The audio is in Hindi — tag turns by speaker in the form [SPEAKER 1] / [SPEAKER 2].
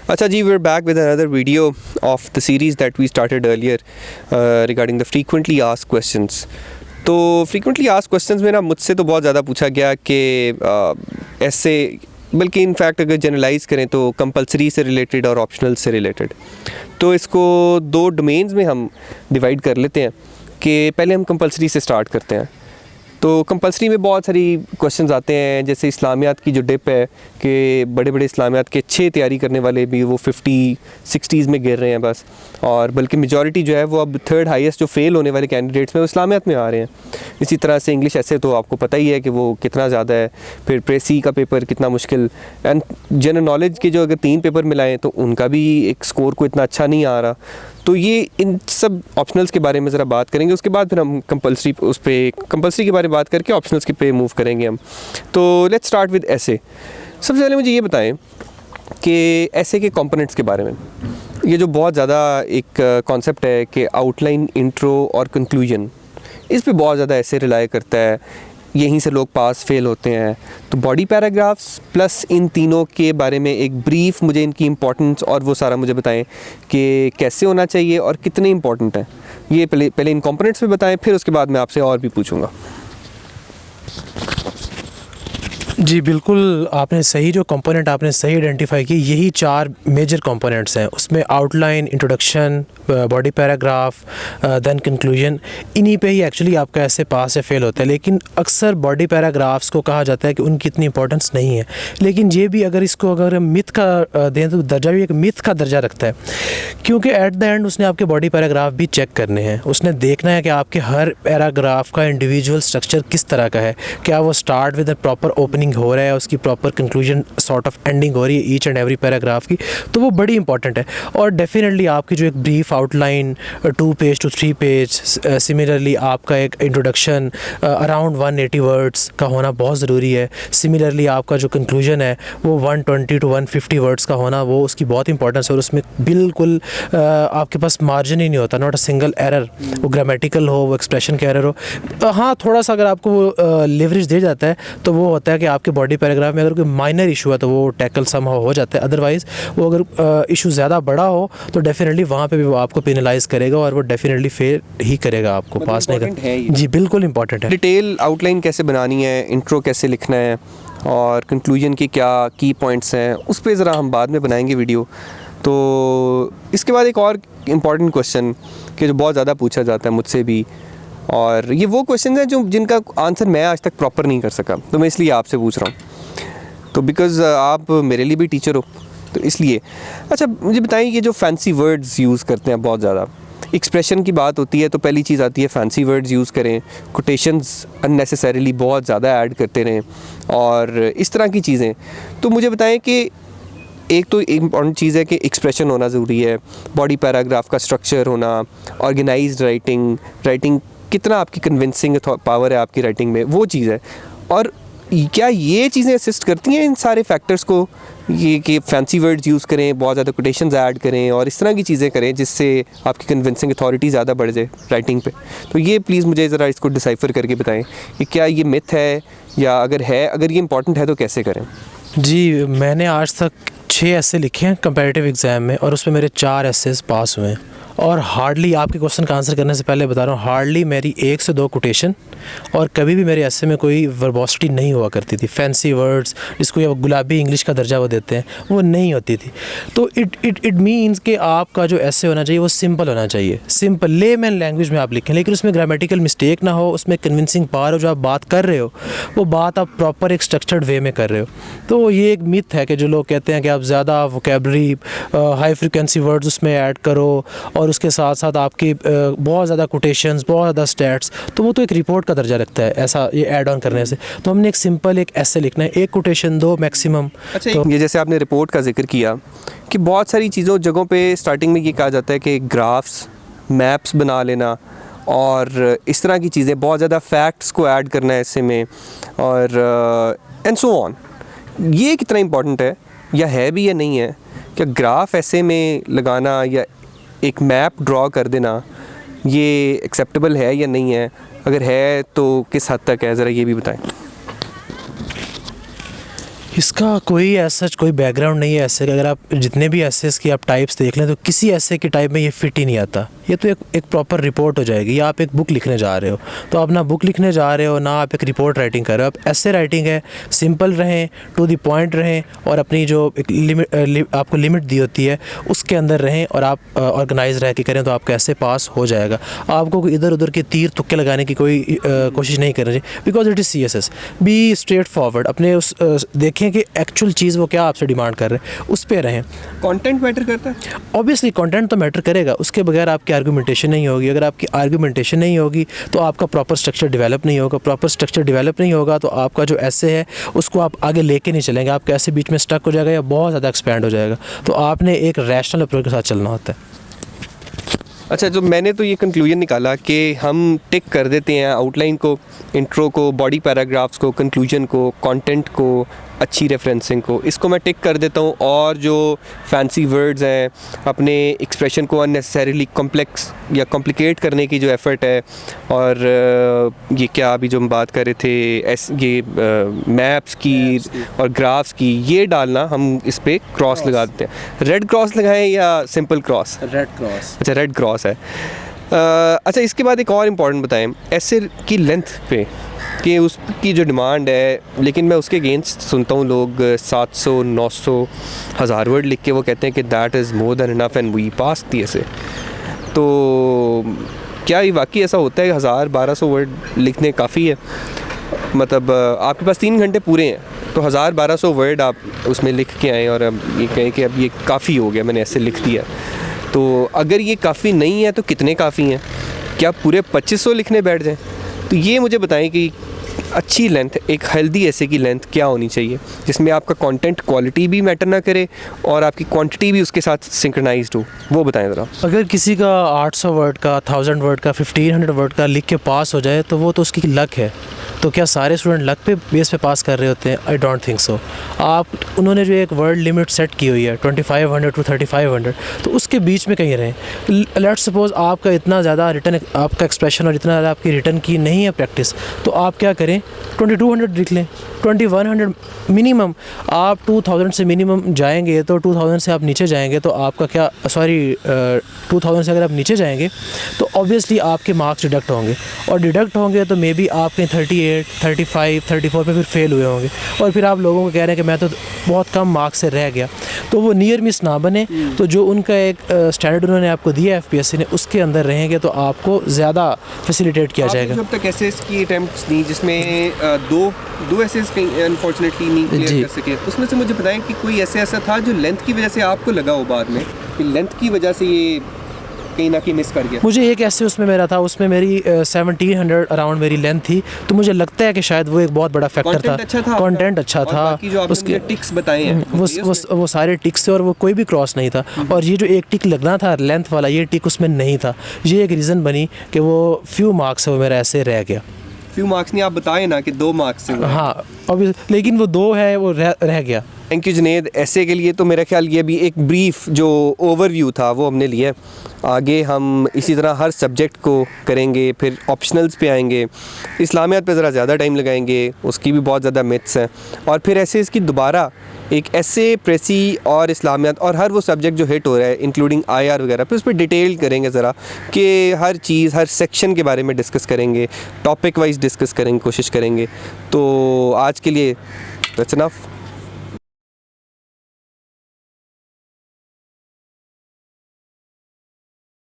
[SPEAKER 1] Acha ji, we're back with another video of the series that we started earlier regarding the frequently asked questions. तो frequently asked questions में ना मुझसे तो बहुत ज़्यादा पूछा गया कि ऐसे, बल्कि इनफैक्ट अगर जनरलाइज़ करें तो कंपलसरी से रिलेटेड और ऑप्शनल से रिलेटेड। तो इसको दो डोमेन्स में हम डिवाइड कर लेते हैं कि पहले हम कंपलसरी से स्टार्ट करते हैं। तो कंपलसरी में बहुत सारी क्वेश्चंस आते हैं, जैसे इस्लामियात की जो डिप है कि बड़े बड़े इस्लामियात के अच्छे तैयारी करने वाले भी वो 50-60s में गिर रहे हैं बस, और बल्कि मेजॉरिटी जो है वो अब थर्ड हाईएस्ट जो फेल होने वाले कैंडिडेट्स में वो इस्लामियात में आ रहे हैं। इसी तरह से इंग्लिश ऐसे तो आपको पता ही है कि वो कितना ज़्यादा है, फिर प्रेसी का पेपर कितना मुश्किल, एंड जनरल नॉलेज के जो अगर 3 पेपर मिलाएँ तो उनका भी एक स्कोर को इतना अच्छा नहीं आ रहा। तो ये इन सब ऑप्शनल्स के बारे में ज़रा बात करेंगे, उसके बाद फिर हम कंपलसरी के बारे में बात करके ऑप्शनल्स के पे मूव करेंगे हम। तो लेट्स स्टार्ट विद ऐसे। सबसे पहले मुझे ये बताएं कि ऐसे के कंपोनेंट्स के बारे में। ये जो बहुत ज़्यादा एक कॉन्सेप्ट है कि आउटलाइन, इंट्रो और कंक्लूजन, इस पे बहुत ज़्यादा ऐसे रिलाई करता है, यहीं से लोग पास फेल होते हैं। तो बॉडी पैराग्राफ्स प्लस इन तीनों के बारे में एक ब्रीफ, मुझे इनकी इंपॉर्टेंस और वो सारा मुझे बताएं कि कैसे होना चाहिए और कितने इंपॉर्टेंट हैं। ये पहले इन कंपोनेंट्स में बताएं, फिर उसके बाद मैं आपसे और भी पूछूंगा।
[SPEAKER 2] जी बिल्कुल, आपने सही जो कंपोनेंट आपने सही आइडेंटिफाई की, यही 4 मेजर कंपोनेंट्स हैं। उसमें outline, introduction, body paragraph, then conclusion, इन्हीं पे ही एक्चुअली आपका ऐसे पास या फेल होता है। लेकिन अक्सर बॉडी पैराग्राफ्स को कहा जाता है कि उनकी इतनी इंपॉर्टेंस नहीं है, लेकिन ये भी अगर मिथ का दें तो दर्जा भी एक मिथ का दर्जा रखता है, क्योंकि एट द एंड उसने आपके बॉडी पैराग्राफ भी चेक करने हैं। उसने देखना है कि आपके हर पैराग्राफ का इंडिविजुअल स्ट्रक्चर किस तरह का है, क्या वो start with a proper opening हो रहा है, उसकी proper conclusion sort of ending हो रही है ईच एंड एवरी पैराग्राफ की, तो वो बड़ी इंपॉर्टेंट है। और डेफिनेटली आपकी जो एक brief outline 2 page to 3 page, similarly आपका एक इंट्रोडक्शन अराउंड 180 वर्ड्स का होना बहुत ज़रूरी है। सिमिलरली आपका जो कंक्लूजन है वो 120 to 150 वर्ड्स का होना, वो उसकी बहुत इंपॉर्टेंस है। और उसमें बिल्कुल आपके पास मार्जिन ही नहीं होता, नॉट अ सिंगल एरर, वो ग्रामेटिकल हो, वो एक्सप्रेशन का एरर हो। हाँ, थोड़ा सा अगर आपको वो लेवरेज दे जाता है तो वो होता है कि आपके बॉडी पैराग्राफ में अगर कोई माइनर इशू है तो वो टैकल समहाउ हो जाता है। अदरवाइज़ वो अगर इशू ज़्यादा बड़ा हो तो डेफिनेटली वहाँ पे भी वो आपको पेनलाइज करेगा और वो डेफिनेटली फेल ही करेगा, आपको पास नहीं करेगा। जी बिल्कुल इंपॉर्टेंट है।
[SPEAKER 1] डिटेल आउटलाइन कैसे बनानी है, इंट्रो कैसे लिखना है और कंक्लूजन के क्या की पॉइंट्स हैं, उस पर ज़रा हम बाद में बनाएंगे वीडियो। तो इसके बाद एक और इम्पॉर्टेंट क्वेश्चन कि जो बहुत ज़्यादा पूछा जाता है मुझसे भी, और ये वो क्वेश्चन हैं जिनका आंसर मैं आज तक प्रॉपर नहीं कर सका, तो मैं इसलिए आपसे पूछ रहा हूँ। तो बिकॉज़ आप मेरे लिए भी टीचर हो तो इसलिए। अच्छा मुझे बताइए, ये जो फैंसी वर्ड्स यूज़ करते हैं बहुत ज़्यादा, एक्सप्रेशन की बात होती है तो पहली चीज़ आती है फैंसी वर्ड्स यूज़ करें, कोटेशंस अननेसेसरीली बहुत ज़्यादा ऐड करते रहें और इस तरह की चीज़ें। तो मुझे बताएं कि एक तो इम्पॉर्टेंट चीज़ है कि एक्सप्रेशन होना ज़रूरी है, बॉडी पैराग्राफ का स्ट्रक्चर होना, ऑर्गेनाइज्ड राइटिंग कितना आपकी कन्विंसिंग पावर है आपकी राइटिंग में, वो चीज़ है। और क्या ये चीज़ें असिस्ट करती हैं इन सारे फैक्टर्स को, ये कि फैंसी वर्ड्स यूज़ करें, बहुत ज़्यादा कोटेशंस ऐड करें और इस तरह की चीज़ें करें जिससे आपकी कन्विंसिंग अथॉरिटी ज़्यादा बढ़ जाए राइटिंग पे? तो ये प्लीज़ मुझे ज़रा इसको डिसाइफर करके बताएं कि क्या ये मिथ है, या अगर ये इंपॉर्टेंट है तो कैसे करें।
[SPEAKER 2] जी मैंने आज तक 6 ऐसे लिखे हैं कंपैरेटिव एग्ज़ाम में, और उसमें मेरे 4 एसेस पास हुए हैं। और हार्डली, आपके क्वेश्चन का आंसर करने से पहले बता रहा हूँ, हार्डली मेरी 1 से 2 कोटेशन, और कभी भी मेरे ऐसे में कोई वर्बोसिटी नहीं हुआ करती थी। फैंसी वर्ड्स जिसको ये गुलाबी इंग्लिश का दर्जा वो देते हैं, वो नहीं होती थी। तो इट मीन्स कि आपका जो ऐसे होना चाहिए वो सिंपल होना चाहिए, सिंपल लेमैन लैंग्वेज में आप लिखें, लेकिन उसमें ग्रामेटिकल मिस्टेक ना हो, उसमें कन्विंसिंग पावर हो, जो आप बात कर रहे हो वो बात आप प्रॉपर एक स्ट्रक्चर्ड वे में कर रहे हो। तो ये एक मिथ है कि जो लोग कहते हैं कि आप ज़्यादा वोकैबलरी, हाई फ्रिक्वेंसी वर्ड्स उसमें ऐड करो और उसके साथ साथ आपकी बहुत ज़्यादा कोटेशंस, बहुत ज़्यादा स्टैट्स, तो वो तो एक रिपोर्ट का दर्जा रखता है ऐसा ये ऐड ऑन करने से। तो हमने एक सिंपल एक ऐसे लिखना है, 1 कोटेशन 2 मैक्सिमम।
[SPEAKER 1] अच्छा, तो ये जैसे आपने रिपोर्ट का जिक्र किया कि बहुत सारी जगहों पे स्टार्टिंग में ये कहा जाता है कि ग्राफ्स, मैप्स बना लेना और इस तरह की चीज़ें, बहुत ज़्यादा फैक्ट्स को ऐड करना है ऐसे में, और एंड सो ऑन। ये कितना इम्पॉर्टेंट है, या है भी या नहीं है? क्या ग्राफ ऐसे में लगाना या एक मैप ड्रॉ कर देना ये एक्सेप्टेबल है या नहीं है? अगर है तो किस हद तक है, ज़रा ये भी बताएं।
[SPEAKER 2] इसका कोई ऐसा कोई बैकग्राउंड नहीं है ऐसे, अगर आप जितने भी एसेस की आप टाइप्स देख लें तो किसी ऐसे की टाइप में ये फिट ही नहीं आता। ये तो एक प्रॉपर रिपोर्ट हो जाएगी, या आप एक बुक लिखने जा रहे हो तो आप ना बुक लिखने जा रहे हो ना आप एक रिपोर्ट राइटिंग कर रहे हो, आप ऐसे राइटिंग है, सिंपल रहें, टू द पॉइंट रहें और अपनी जो एक आपको लिमिट दी होती है उसके अंदर रहें और आप ऑर्गेनाइज रह के करें तो आपका ऐसे पास हो जाएगा। आपको इधर उधर के तीर तुक्के लगाने की कोई कोशिश नहीं करनी चाहिए, because it is CSS। Be straight forward, अपने उस देखें कि एक्चुअल चीज़ वो क्या आपसे डिमांड कर रहे हैं, उस पर रहें।
[SPEAKER 1] कंटेंट मैटर करता है?
[SPEAKER 2] ऑब्वियसली कंटेंट तो मैटर करेगा, उसके बगैर आपकी आर्गूमेंटेशन नहीं होगी। अगर आपकी आर्गूमेंटेशन नहीं होगी तो आपका प्रॉपर स्ट्रक्चर डेवलप नहीं होगा, प्रॉपर स्ट्रक्चर डेवलप नहीं होगा तो आपका जो ऐसे है उसको आप आगे लेके नहीं चलेंगे, आपके ऐसे बीच में स्टक हो जाएगा या बहुत ज़्यादा एक्सपैंड हो जाएगा। तो आपने एक रैशनल अप्रोच के साथ चलना होता है।
[SPEAKER 1] अच्छा, तो मैंने तो ये कंक्लूजन निकाला कि हम टिक कर देते हैं आउटलाइन को, इंट्रो को, बॉडी पैराग्राफ्स को, कंक्लूजन को, कंटेंट को, अच्छी रेफरेंसिंग को, इसको मैं टिक कर देता हूँ। और जो फैंसी वर्ड्स हैं, अपने एक्सप्रेशन को अननेसेसरीली कॉम्प्लेक्स या कॉम्प्लिकेट करने की जो एफ़र्ट है, और ये क्या अभी जो हम बात कर रहे थे ये मैप्स की और ग्राफ्स की, ये डालना हम इस पर क्रॉस लगा देते हैं। रेड क्रॉस लगाएं या सिंपल क्रॉस?
[SPEAKER 2] Red cross.
[SPEAKER 1] अच्छा, रेड क्रॉस है। अच्छा, इसके बाद एक और इम्पॉर्टेंट बताएं, ऐसे की लेंथ पे कि उसकी जो डिमांड है, लेकिन मैं उसके अगेंस्ट सुनता हूँ लोग 700, 900, 1000 वर्ड लिख के वो कहते हैं कि that is more than enough and we pass the ऐसे। तो क्या ये वाकई ऐसा होता है? 1000-1200 वर्ड लिखने काफ़ी है? मतलब आपके पास 3 घंटे पूरे हैं तो 1000-1200 वर्ड आप उसमें लिख के आएँ और अब ये कहें कि अब ये काफ़ी हो गया, मैंने ऐसे लिख दिया। तो अगर ये काफ़ी नहीं है तो कितने काफ़ी हैं? क्या पूरे 2500 लिखने बैठ जाएं? तो ये मुझे बताएं कि अच्छी लेंथ, एक हेल्दी ऐसे की लेंथ क्या होनी चाहिए जिसमें आपका कंटेंट क्वालिटी भी मैटर ना करे और आपकी क्वांटिटी भी उसके साथ सिंक्रोनाइज्ड हो, वो बताएं ज़रा।
[SPEAKER 2] अगर किसी का 800 वर्ड का, 1000 वर्ड का, 1500 वर्ड का लिख के पास हो जाए तो वो तो उसकी लक है। तो क्या सारे स्टूडेंट लक पे बेस पे पास कर रहे होते हैं? I don't think so. उन्होंने जो एक वर्ड लिमिट सेट की हुई है 2500 to 3500, तो उसके बीच में कहीं रहें। लेट्स सपोज आपका इतना ज़्यादा रिटर्न, आपका एक्सप्रेशन और इतना ज़्यादा आपकी रिटर्न की नहीं है प्रैक्टिस, तो आप क्या करें, 2200 लिख लें, 2100 मिनिमम। आप 2000 से मिनिमम जाएंगे तो 2000 से आप नीचे जाएंगे तो आपका क्या, 2000 से अगर आप नीचे जाएंगे तो ऑब्वियसली आपके मार्क्स डिडक्ट होंगे, और डिडक्ट होंगे तो मे बी आपके 38, 35, 34 पे फिर फेल हुए होंगे, और फिर आप लोगों को कह रहे हैं कि मैं तो बहुत कम मार्क्स से रह गया। तो वो नियर मिस ना बने, तो जो उनका एक स्टैंडर्ड उन्होंने आपको दिया FPSC ने, उसके अंदर रहेंगे तो आपको ज़्यादा फैसिलिटेट किया जाएगा।
[SPEAKER 1] जब तक एसेस की अटेम्प्ट्स दी जिसमें दो एसेस अनफॉर्चुनेटली नहीं क्लियर कर सके, उसमें से मुझे बताएं कि कोई ऐसा था जो लेंथ की वजह से आपको लगा हो बाद में कि लेंथ की वजह से ये कहीं ना कहीं मिस कर गया?
[SPEAKER 2] मुझे एक ऐसे उसमें मेरा था, उसमें मेरी 1700 अराउंड मेरी लेंथ थी, तो मुझे लगता है कि शायद वो एक बहुत बड़ा फैक्टर था। कंटेंट अच्छा था,
[SPEAKER 1] उसके टिक्स बताए हैं
[SPEAKER 2] वो सारे टिक्स थे और वो कोई भी क्रॉस नहीं था। और ये जो एक टिक लगना था लेंथ वाला, ये टिक उसमें नहीं था। ये एक रीज़न बनी कि वो फ्यू मार्क्स वो मेरा ऐसे रह गया।
[SPEAKER 1] फ्यू मार्क्स नहीं, आप बताएं ना कि 2 मार्क्स से।
[SPEAKER 2] हाँ, लेकिन वो 2 है, वो रह गया।
[SPEAKER 1] Thank you Junaid. ऐसे के लिए तो मेरा ख्याल ये भी एक ब्रीफ जो ओवरव्यू था वो हमने लिया। आगे हम इसी तरह हर सब्जेक्ट को करेंगे, फिर ऑप्शनल्स पे आएंगे, इस्लामियात पे ज़रा ज़्यादा टाइम लगाएंगे, उसकी भी बहुत ज़्यादा मिथ्स हैं, और फिर ऐसे इसकी दोबारा एक ऐसे प्रेसी और इस्लामियात और हर वो सब्जेक्ट जो हिट हो रहा है इंक्लूडिंग IR वगैरह, फिर उस पर डिटेल करेंगे ज़रा कि हर चीज़, हर सेक्शन के बारे में डिस्कस करेंगे, टॉपिक वाइज डिस्कस करेंगे, कोशिश करेंगे। तो आज के लिए दैट्स इनफ।